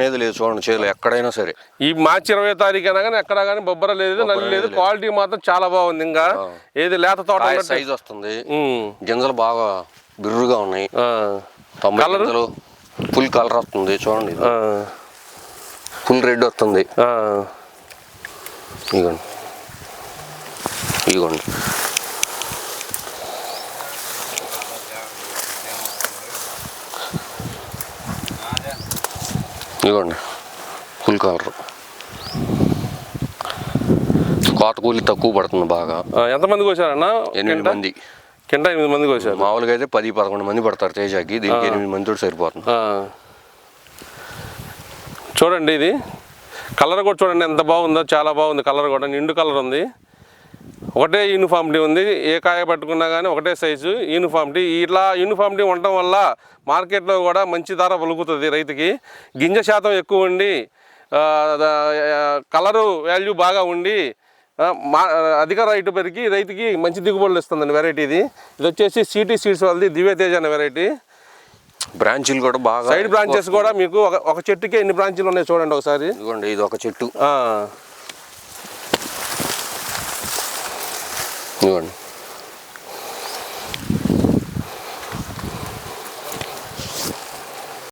అనేది లేదు చూడండి చేలు ఎక్కడైనా సరే. ఈ మార్చి 20వ తారీఖు అయినా కానీ ఎక్కడ కానీ బొబ్బర లేదు, నల్లి లేదు. క్వాలిటీ మాత్రం చాలా బాగుంది. ఇంకా ఏది లేత తోట సైజ్ వస్తుంది, గింజలు బాగా బిర్రుగా ఉన్నాయి. 90 గింజలు ఫుల్ కలర్ వస్తుంది చూడండి, ఫుల్ రెడ్ వస్తుంది. ఇగోండి ఇగోండి ఇదిగోండి ఫుల్ కలర్. కోత కూలి తక్కువ పడుతుంది బాగా. ఎంతమంది కోసారన్న? 8 మంది. కింద 8 మంది కోసారు. మామూలుగా అయితే 10-11 మంది పడతారు తేజాకి, దీనికి 8 మందితో సరిపోతుంది. చూడండి ఇది కలర్ కూడా చూడండి ఎంత బాగుందో, చాలా బాగుంది. కలర్ కూడా నిండు కలర్ ఉంది, ఒకటే యూనిఫామిటీ ఉంది. ఏ కాయ పట్టుకున్నా కానీ ఒకటే సైజు యూనిఫామిటీ. ఇట్లా యూనిఫామిటీ ఉండటం వల్ల మార్కెట్లో కూడా మంచి ధర పలుకుతుంది రైతుకి. గింజ శాతం ఎక్కువ ఉండి కలరు వాల్యూ బాగా ఉండి అధిక రైతు పెరిగి రైతుకి మంచి దిగుబడులు ఇస్తుందండి వెరైటీ ఇది. ఇది వచ్చేసి సిటీ సీడ్స్ వాళ్ళది దివ్యతేజ అనే వెరైటీ. బ్రాంచీలు కూడా బాగా, సైడ్ బ్రాంచెస్ కూడా మీకు ఒక చెట్టుకే ఎన్ని బ్రాంచీలు ఉన్నాయి చూడండి ఒకసారి. ఇదిగోండి ఇది ఒక చెట్టు. ఇదిగోండి